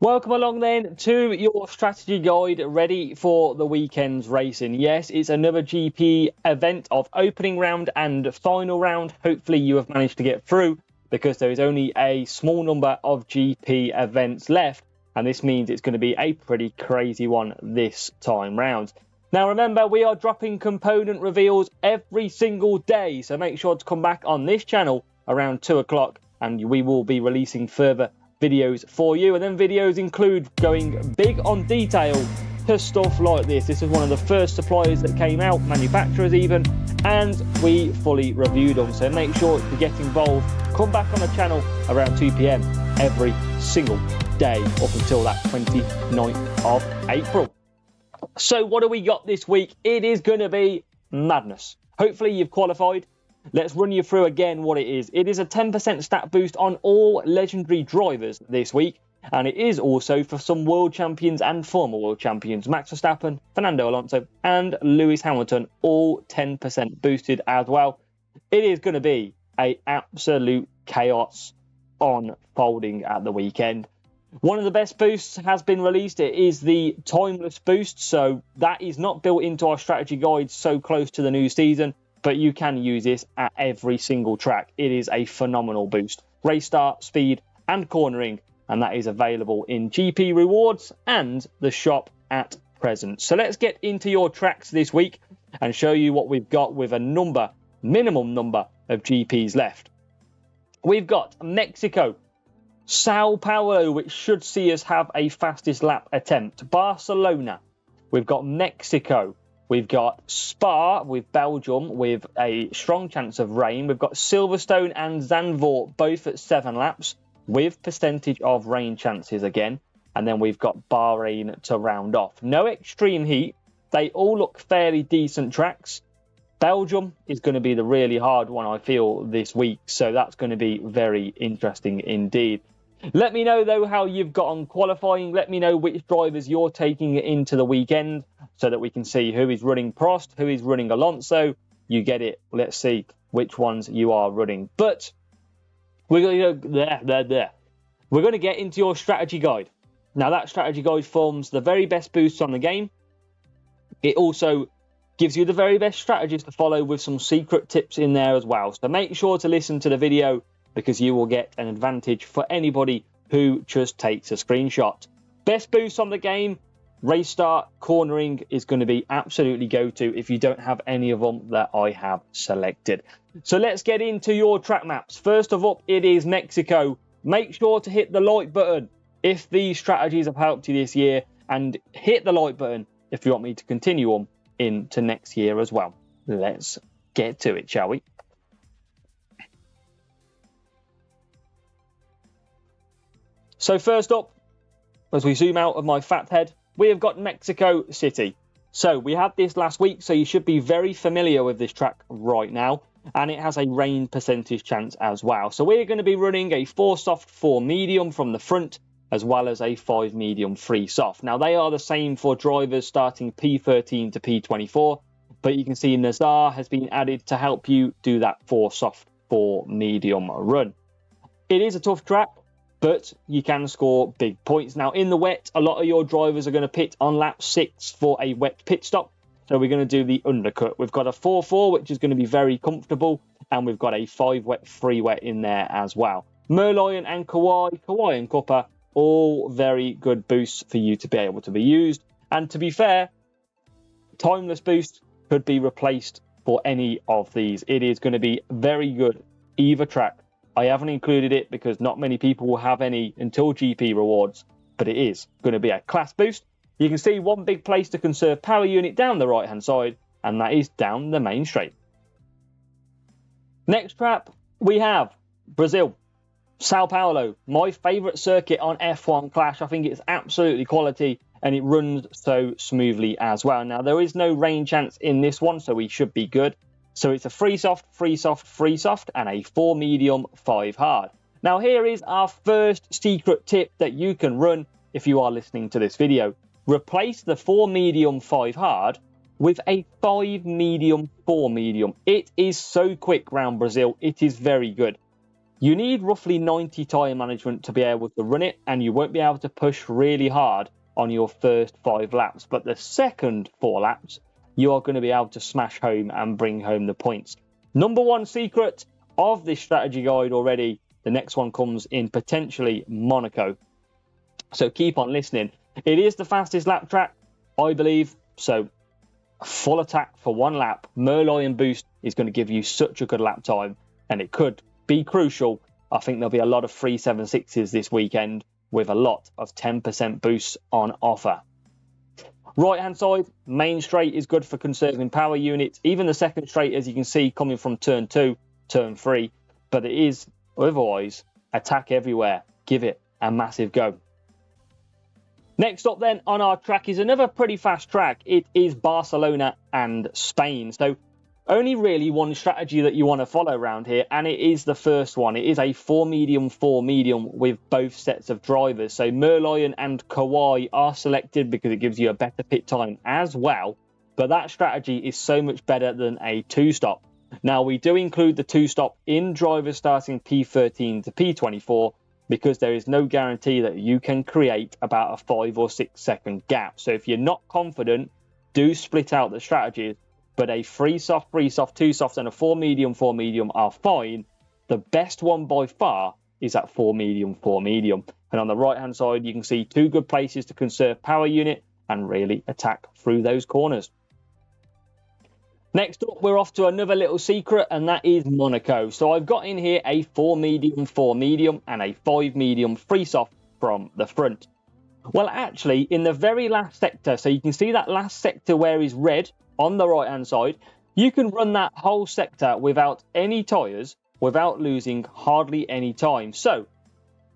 Welcome along then to your strategy guide ready for the weekend's racing. Yes, it's another GP event of opening round and final round. Hopefully you have managed to get through because there is only a small number of GP events left. And this means it's going to be a pretty crazy one this time round. Now remember, we are dropping component reveals every single day. So make sure to come back on this channel around 2 o'clock and we will be releasing further videos for you. And then videos include going big on detail to stuff like this. This is one of the first suppliers that came out, manufacturers even, and we fully reviewed them. So make sure to get involved. Come back on the channel around 2 p.m. every single day up until that 29th of April. So what do we got this week? It is going to be madness. Hopefully you've qualified. Let's run you through again what it is. It is a 10% stat boost on all legendary drivers this week. And it is also for some world champions and former world champions. Max Verstappen, Fernando Alonso and Lewis Hamilton, all 10% boosted as well. It is going to be an absolute chaos unfolding at the weekend. One of the best boosts has been released. It is the timeless boost. So that is not built into our strategy guide so close to the new season. But you can use this at every single track. It is a phenomenal boost. Race start, speed and cornering. And that is available in GP rewards and the shop at present. So let's get into your tracks this week and show you what we've got with a minimum number of GPs left. We've got Mexico, Sao Paulo, which should see us have a fastest lap attempt. Barcelona, we've got Mexico. We've got Spa with Belgium with a strong chance of rain. We've got Silverstone and Zandvoort both at 7 laps with percentage of rain chances again. And then we've got Bahrain to round off. No extreme heat. They all look fairly decent tracks. Belgium is going to be the really hard one, I feel, this week. So that's going to be very interesting indeed. Let me know, though, how you've got on qualifying. Let me know which drivers you're taking into the weekend so that we can see who is running Prost, who is running Alonso. You get it. Let's see which ones you are running. But we're going to We're going to get into your strategy guide. Now, that strategy guide forms the very best boosts on the game. It also gives you the very best strategies to follow with some secret tips in there as well. So make sure to listen to the video, because you will get an advantage for anybody who just takes a screenshot. Best boost on the game, race start, cornering is going to be absolutely go-to if you don't have any of them that I have selected. So let's get into your track maps. First of all, it is Mexico. Make sure to hit the like button if these strategies have helped you this year, and hit the like button if you want me to continue on into next year as well. Let's get to it, shall we? So first up, as we zoom out of my fat head, we have got Mexico City. So we had this last week, so you should be very familiar with this track right now. And it has a rain percentage chance as well. So we're going to be running a 4 soft, 4 medium from the front, as well as a 5 medium, 3 soft. Now they are the same for drivers starting P13 to P24. But you can see Nazar has been added to help you do that 4 soft, 4 medium run. It is a tough track, but you can score big points. Now, in the wet, a lot of your drivers are going to pit on lap 6 for a wet pit stop. So we're going to do the undercut. We've got a 4-4, which is going to be very comfortable. And we've got a 5 wet, 3 wet in there as well. Merlion and Kawhi and Copper, all very good boosts for you to be able to be used. And to be fair, timeless boost could be replaced for any of these. It is going to be very good either track. I haven't included it because not many people will have any until GP rewards, but it is going to be a class boost. You can see one big place to conserve power unit down the right hand side, and that is down the main straight. Next track, we have Brazil, Sao Paulo, my favourite circuit on F1 Clash. I think it's absolutely quality and it runs so smoothly as well. Now, there is no rain chance in this one, so we should be good. So it's a 3 soft, 3 soft, 3 soft, and a 4 medium, 5 hard. Now here is our first secret tip that you can run if you are listening to this video. Replace the 4 medium, 5 hard with a 5 medium, 4 medium. It is so quick round Brazil. It is very good. You need roughly 90 tyre management to be able to run it, and you won't be able to push really hard on your first 5 laps. But the second 4 laps, you are going to be able to smash home and bring home the points. Number 1 secret of this strategy guide already. The next one comes in potentially Monaco. So keep on listening. It is the fastest lap track, I believe. So full attack for 1 lap. Merlion boost is going to give you such a good lap time, and it could be crucial. I think there'll be a lot of 376s this weekend with a lot of 10% boosts on offer. Right hand side, main straight is good for conserving power units. Even the second straight, as you can see, coming from turn 2, turn 3. But it is otherwise attack everywhere. Give it a massive go. Next up then on our track is another pretty fast track. It is Barcelona and Spain. So only really one strategy that you want to follow around here, and it is the first one. It is a 4 medium with both sets of drivers. So Merlion and Kawhi are selected because it gives you a better pit time as well. But that strategy is so much better than a 2-stop. Now, we do include the 2-stop in drivers starting P13 to P24 because there is no guarantee that you can create about a 5 or 6 second gap. So if you're not confident, do split out the strategies. But a 3 soft, 2 soft, and a 4 medium are fine. The best one by far is that 4 medium. And on the right-hand side, you can see 2 good places to conserve power unit and really attack through those corners. Next up, we're off to another little secret, and that is Monaco. So I've got in here a 4 medium, and a 5 medium 3 soft from the front. Well, actually, in the very last sector, so you can see that last sector where is red, on the right hand side, you can run that whole sector without any tyres, without losing hardly any time. So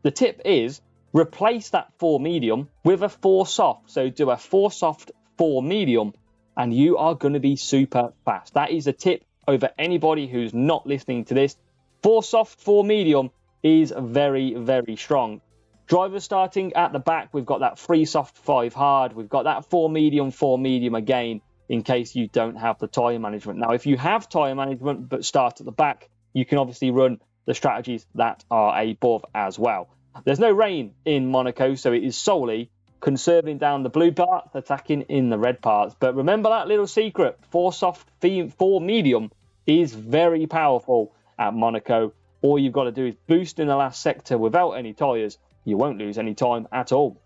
the tip is replace that 4 medium with a 4 soft. So do a 4 soft, 4 medium, and you are going to be super fast. That is a tip over anybody who's not listening to this. 4 soft, 4 medium is very, very strong. Drivers starting at the back, we've got that 3 soft, 5 hard. We've got that 4 medium again, in case you don't have the tyre management. Now, if you have tyre management but start at the back, you can obviously run the strategies that are above as well. There's no rain in Monaco, so it is solely conserving down the blue parts, attacking in the red parts. But remember that little secret, 4 soft, 4 medium is very powerful at Monaco. All you've got to do is boost in the last sector without any tyres. You won't lose any time at all.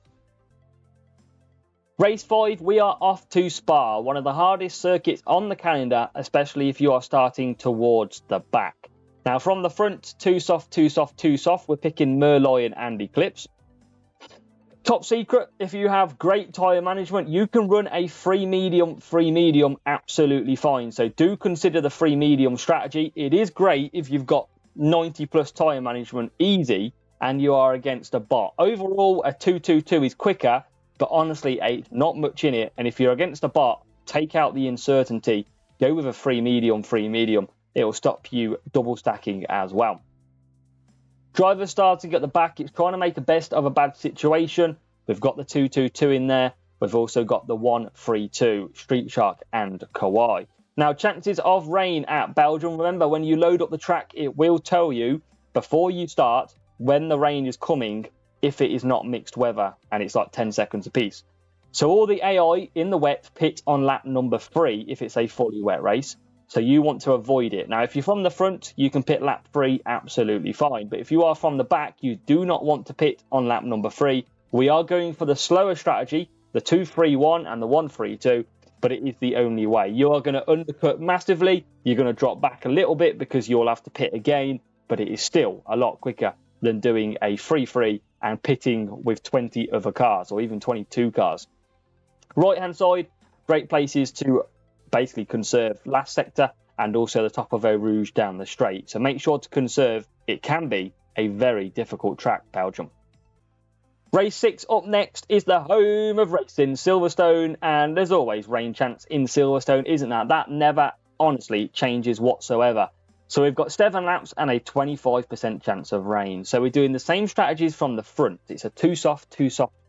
Race 5, we are off to Spa, one of the hardest circuits on the calendar, especially if you are starting towards the back. Now, from the front, 2 soft, we're picking Merlion and Eclipse. Top secret, if you have great tyre management, you can run a 3 medium absolutely fine. So do consider the 3 medium strategy. It is great if you've got 90 plus tyre management easy and you are against a bot. Overall, a 222 is quicker, but honestly, not much in it. And if you're against a bot, take out the uncertainty. Go with a 3 medium. It will stop you double stacking as well. Driver starting at the back, it's trying to make the best of a bad situation. We've got the 222 in there. We've also got the 132, Street Shark and Kawhi. Now, chances of rain at Belgium. Remember, when you load up the track, it will tell you before you start when the rain is coming, if it is not mixed weather, and it's like 10 seconds apiece. So all the AI in the wet pit on lap number 3 if it's a fully wet race. So you want to avoid it. Now, if you're from the front, you can pit lap 3 absolutely fine. But if you are from the back, you do not want to pit on lap number 3. We are going for the slower strategy, the 2-3-1 and the 1-3-2, but it is the only way. You are going to undercut massively. You're going to drop back a little bit because you'll have to pit again, but it is still a lot quicker than doing a 3-3 and pitting with 20 other cars or even 22 cars. Right hand side, great places to basically conserve last sector and also the top of Eau Rouge down the straight. So make sure to conserve. It can be a very difficult track, Belgium. Race 6 up next is the home of racing, Silverstone, and there's always rain chance in Silverstone, isn't there? That never honestly changes whatsoever. So we've got 7 laps and a 25% chance of rain. So we're doing the same strategies from the front. It's a 2 soft,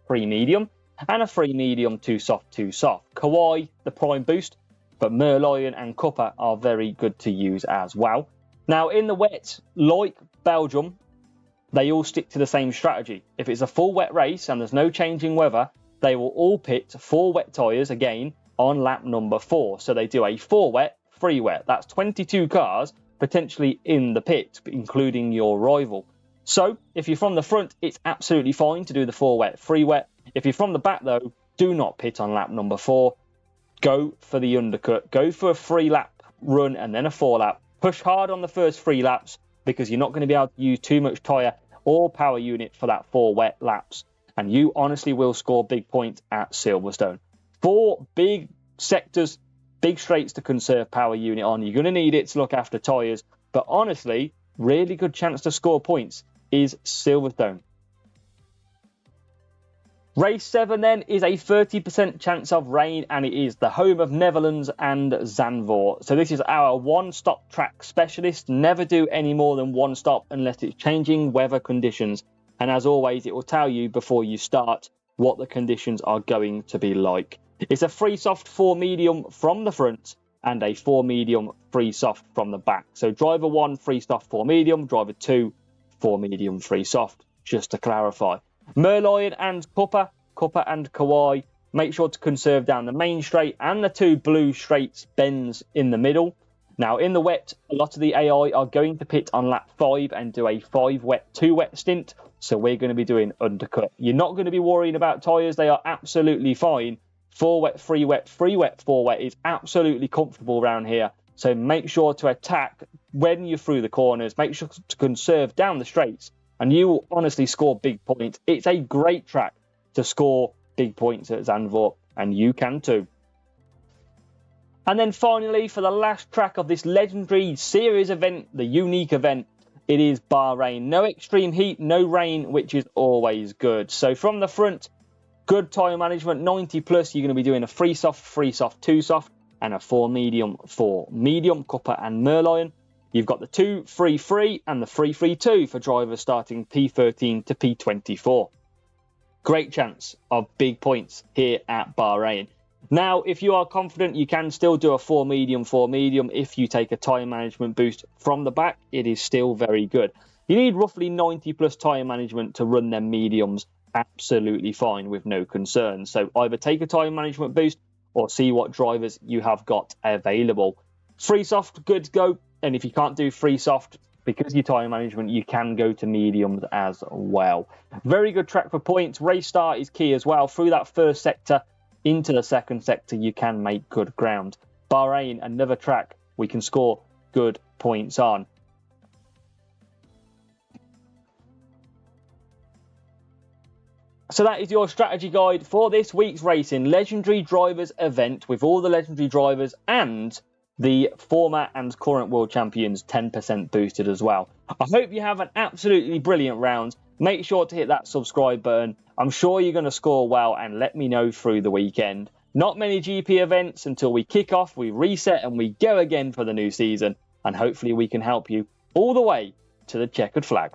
3 medium, and a 3 medium, 2 soft. Kawhi, the prime boost, but Merlion and Cuppa are very good to use as well. Now, in the wet, like Belgium, they all stick to the same strategy. If it's a full wet race and there's no changing weather, they will all pit 4 wet tyres again on lap number 4. So they do a 4 wet, 3 wet. That's 22 cars potentially in the pit, including your rival. So if you're from the front, it's absolutely fine to do the 4 wet, 3 wet. If you're from the back, though, do not pit on lap number 4. Go for the undercut. Go for a 3-lap run and then a 4-lap. Push hard on the first 3 laps because you're not going to be able to use too much tyre or power unit for that 4 wet laps. And you honestly will score big points at Silverstone. 4 big sectors, big straights to conserve power unit on. You're going to need it to look after tyres. But honestly, really good chance to score points is Silverstone. Race 7 then is a 30% chance of rain, and it is the home of Netherlands and Zandvoort. So this is our one-stop track specialist. Never do any more than one stop unless it's changing weather conditions. And as always, it will tell you before you start what the conditions are going to be like. It's a 3 soft, 4 medium from the front and a 4 medium, 3 soft from the back. So driver 1, 3 soft, 4 medium. Driver 2, 4 medium, 3 soft, just to clarify. Merlion and Cuppa and Kauai, make sure to conserve down the main straight and the 2 blue straights bends in the middle. Now in the wet, a lot of the AI are going to pit on lap 5 and do a 5 wet, 2 wet stint. So we're going to be doing undercut. You're not going to be worrying about tyres. They are absolutely fine. 4 wet, 3 wet, 3 wet, 4 wet is absolutely comfortable around here. So make sure to attack when you're through the corners. Make sure to conserve down the straights. And you will honestly score big points. It's a great track to score big points at Zandvoort, and you can too. And then finally, for the last track of this legendary series event, the unique event, it is Bahrain. No extreme heat, no rain, which is always good. So from the front, good tyre management, 90 plus. You're going to be doing a 3 soft, 2 soft, and a 4 medium, Cuppa and Merlion. You've got the 2-3-3 and the 3-3-2 for drivers starting P13 to P24. Great chance of big points here at Bahrain. Now, if you are confident, you can still do a 4 medium. If you take a tyre management boost from the back, it is still very good. You need roughly 90 plus tyre management to run them mediums absolutely fine with no concerns. So either take a tyre management boost or see what drivers you have got available. 3 soft, good to go. And if you can't do 3 soft, because your tyre management, you can go to mediums as well. Very good track for points. Race start is key as well. Through that first sector into the second sector, you can make good ground. Bahrain, another track we can score good points on. So that is your strategy guide for this week's racing legendary drivers event with all the legendary drivers and the former and current world champions 10% boosted as well. I hope you have an absolutely brilliant round. Make sure to hit that subscribe button. I'm sure you're going to score well, and let me know through the weekend. Not many GP events until we kick off, we reset and we go again for the new season. And hopefully we can help you all the way to the checkered flag.